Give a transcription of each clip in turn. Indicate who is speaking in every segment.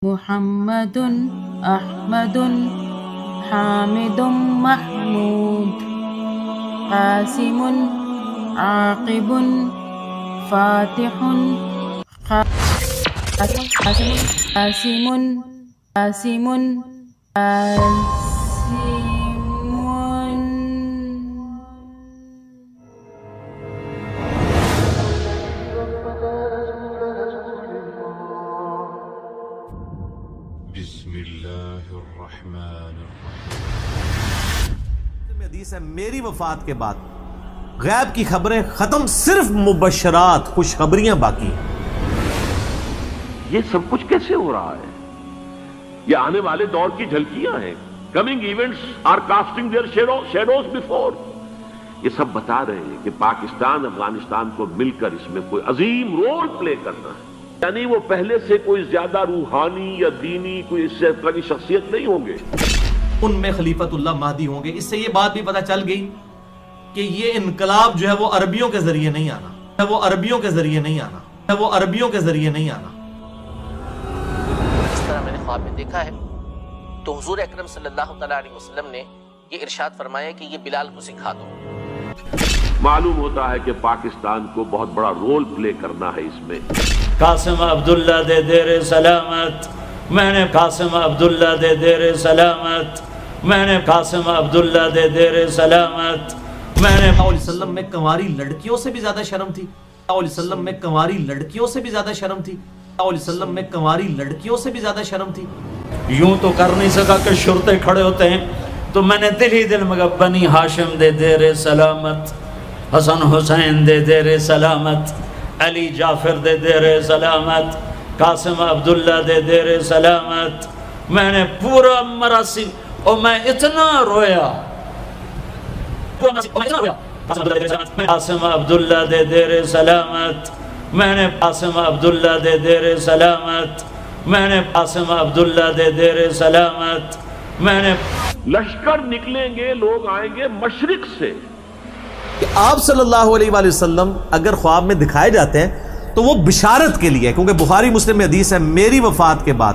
Speaker 1: محمد احمد حامد محمود قاسم عاقب فاتح قاسم قاسم
Speaker 2: بسم اللہ الرحمن الرحیم۔
Speaker 3: حدیث ہے میری وفات کے بعد غیب کی خبریں ختم، صرف مبشرات خوشخبریاں باقی ہیں۔
Speaker 4: یہ سب کچھ کیسے ہو رہا ہے؟ یہ آنے والے دور کی جھلکیاں ہیں۔ Coming events are casting their shadows before. یہ سب بتا رہے ہیں کہ پاکستان افغانستان کو مل کر اس میں کوئی عظیم رول پلے کرنا ہے، یعنی وہ پہلے سے کوئی زیادہ روحانی یا دینی کوئی اس سے طرح کی شخصیت نہیں ہوں گے۔
Speaker 3: ان میں خلیفت اللہ مہدی ہوں گے۔ اس سے یہ بات بھی پتہ چل گئی کہ یہ انقلاب جو ہے وہ عربیوں کے ذریعے نہیں آنا، وہ عربیوں کے ذریعے نہیں آنا، وہ عربیوں کے ذریعے نہیں آنا۔
Speaker 5: اس طرح میں نے خواب میں دیکھا ہے تو حضور اکرم صلی اللہ تعالیٰ علیہ وسلم نے یہ ارشاد فرمایا کہ یہ بلال کو سکھا دو۔
Speaker 4: معلوم ہوتا ہے کہ پاکستان کو بہت بڑا رول پلے کرنا ہے اس میں۔
Speaker 6: قاسم عبداللہ دے دیر سلامت، میں نے قاسم عبداللہ دے دیر سلامت، میں نے قاسم عبداللہ دے دیر سلامت، میں نے
Speaker 3: علیہ وسلم میں کنواری لڑکیوں سے بھی زیادہ شرم تھی۔ علیہ وسلم میں کنواری لڑکیوں سے بھی زیادہ شرم تھی۔ علیہ وسلم میں کنواری لڑکیوں سے بھی زیادہ شرم تھی۔
Speaker 6: یوں تو کر نہیں سکا کہ شرطے کھڑے ہوتے ہیں، تو میں نے دل ہی دل میں کہا بنی ہاشم دے دیر سلامت، حسن حسین دے دیر سلامت، علی جعفر دے دیر سلامت، قاسم عبداللہ دے دیر سلامت۔ میں نے پورا مراسم اور میں اتنا رویا، قاسم عبداللہ دے دیر سلامت، میں نے قاسم عبداللہ دے دیر سلامت، میں نے قاسم عبداللہ دے دیر سلامت، میں نے
Speaker 4: لشکر نکلیں گے، لوگ آئیں گے مشرق سے۔
Speaker 3: کہ آپ صلی اللہ علیہ وآلہ وسلم اگر خواب میں دکھائے جاتے ہیں تو وہ بشارت کے لیے، کیونکہ بخاری مسلم میں حدیث ہے میری وفات کے بعد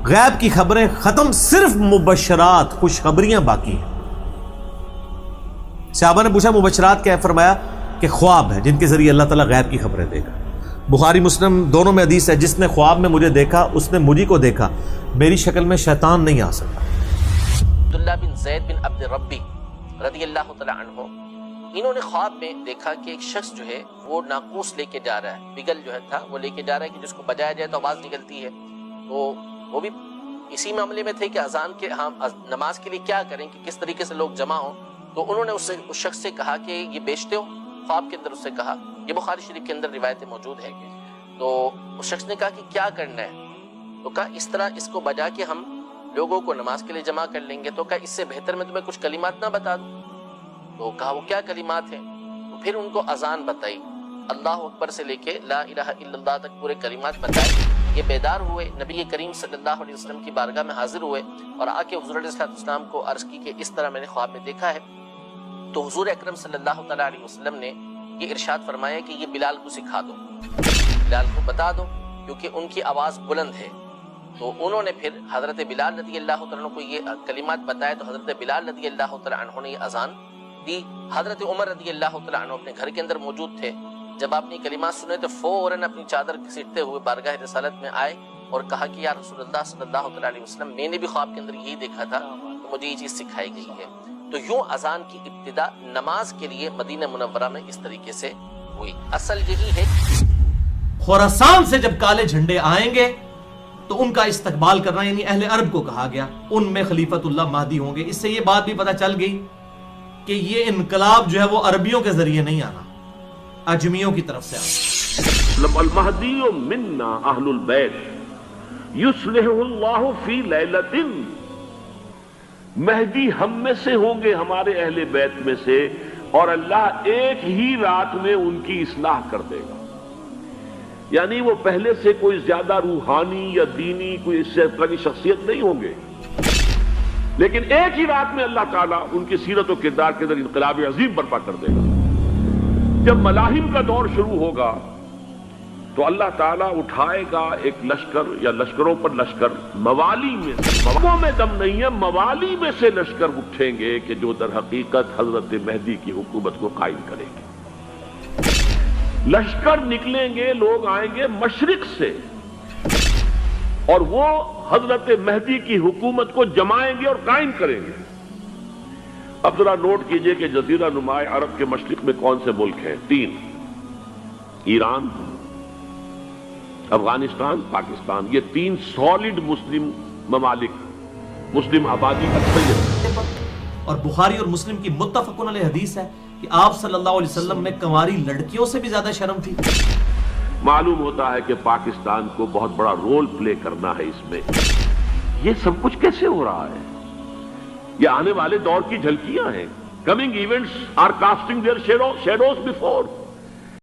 Speaker 3: غیب کی خبریں ختم، صرف مبشرات خوشخبریاں باقی ہیں۔ صحابہ نے پوچھا مبشرات کیا ہے؟ فرمایا کہ خواب ہے جن کے ذریعے اللہ تعالیٰ غیب کی خبریں دے گا۔ بخاری مسلم دونوں میں حدیث ہے جس نے خواب میں مجھے دیکھا اس نے مجھے کو دیکھا، میری شکل میں شیطان نہیں آ سکتا۔
Speaker 5: عبداللہ بن زید بن عبد ربی رضی اللہ تعالیٰ عنہ، انہوں نے خواب میں دیکھا کہ ایک شخص جو ہے وہ ناقوس لے کے جا رہا ہے، بگل جو ہے تھا وہ لے کے جا رہا ہے کہ جس کو بجایا جائے تو آواز نکلتی ہے۔ تو وہ بھی اسی معاملے میں تھے کہ اذان کے نماز کے لیے کیا کریں، کہ کس طریقے سے لوگ جمع ہوں۔ تو انہوں نے اس شخص سے کہا کہ یہ بیچتے ہو؟ خواب کے اندر اس سے کہا، یہ بخاری شریف کے اندر روایتیں موجود ہے۔ تو اس شخص نے کہا کہ کیا کرنا ہے؟ تو کہا اس طرح اس کو بجا کے ہم لوگوں کو نماز کے لیے جمع کر لیں گے۔ تو کہا اس سے بہتر میں تمہیں کچھ کلمات نہ بتا دوں؟ تو کہا وہ کیا کلمات ہیں؟ تو پھر ان کو اذان بتائی، اللہ اکبر سے لے کے لا الہ الا اللہ تک پورے کلمات بتائے۔ یہ بیدار ہوئے، نبی کریم صلی اللہ علیہ وسلم کی بارگاہ میں حاضر ہوئے اور آ کے حضور علیہ السلام کو عرض کی کہ اس طرح میں نے خواب میں دیکھا ہے۔ تو حضور اکرم صلی اللہ تعالیٰ علیہ وسلم نے یہ ارشاد فرمایا کہ یہ بلال کو سکھا دو، بلال کو بتا دو، کیونکہ ان کی آواز بلند ہے۔ تو انہوں نے پھر حضرت بلال رضی اللہ تعالیٰ عنہ کو یہ کلمات بتائے، تو حضرت بلال رضی اللہ تعالیٰ عنہ نے یہ اذان دی۔ حضرت عمر رضی اللہ تعالیٰ عنہ اپنے گھر کے اندر موجود تھے، جب آپ نے کلمات سنے تو فوراً اپنی چادر گھسیٹتے ہوئے بارگاہ رسالت میں آئے اور کہا کہ یا رسول اللہ صلی اللہ تعالیٰ علیہ وسلم، میں نے بھی خواب کے اندر یہی دیکھا تھا، تو مجھے یہ چیز سکھائی گئی ہے۔ تو یوں اذان کی ابتدا نماز کے لیے مدینہ منورہ میں اس طریقے سے ہوئی۔ اصل یہی ہے
Speaker 3: خراسان سے جب کالے جھنڈے آئیں گے تو ان کا استقبال کرنا، یعنی اہل عرب کو کہا گیا، ان میں خلیفت اللہ مہدی ہوں گے۔ اس سے یہ بات بھی پتہ چل گئی کہ یہ انقلاب جو ہے وہ عربیوں کے ذریعے نہیں آنا، اجمیوں کی طرف سے آنا۔
Speaker 4: المہدی منا اہل البیت یصلح اللہ فی لیلۃ، مہدی ہم میں سے ہوں گے، ہمارے اہل بیت میں سے، اور اللہ ایک ہی رات میں ان کی اصلاح کر دے گا۔ یعنی وہ پہلے سے کوئی زیادہ روحانی یا دینی کوئی اس سے طرح کی شخصیت نہیں ہوں گے، لیکن ایک ہی رات میں اللہ تعالیٰ ان کی سیرت و کردار کے اندر انقلاب عظیم برپا کر دے گا۔ جب ملاحم کا دور شروع ہوگا تو اللہ تعالیٰ اٹھائے گا ایک لشکر یا لشکروں پر لشکر، موالی میں موالیوں میں دم نہیں ہے، موالی میں سے لشکر اٹھیں گے کہ جو در حقیقت حضرت مہدی کی حکومت کو قائم کریں گے۔ لشکر نکلیں گے، لوگ آئیں گے مشرق سے اور وہ حضرت مہدی کی حکومت کو جمائیں گے اور قائم کریں گے۔ اب ذرا نوٹ کیجئے کہ جزیرہ نما عرب کے مشرق میں کون سے ملک ہیں؟ 3: ایران، افغانستان، پاکستان۔ یہ 3 سالڈ مسلم ممالک، مسلم آبادی اکثریت۔
Speaker 3: اور بخاری اور مسلم کی متفقن علیہ حدیث ہے کہ آپ صلی اللہ علیہ وسلم میں کنواری لڑکیوں سے بھی زیادہ شرم تھی۔
Speaker 4: معلوم ہوتا ہے کہ پاکستان کو بہت بڑا رول پلے کرنا ہے اس میں۔ یہ سب کچھ کیسے ہو رہا ہے؟ یہ آنے والے دور کی جھلکیاں ہیں۔ Coming events are casting their shadows before.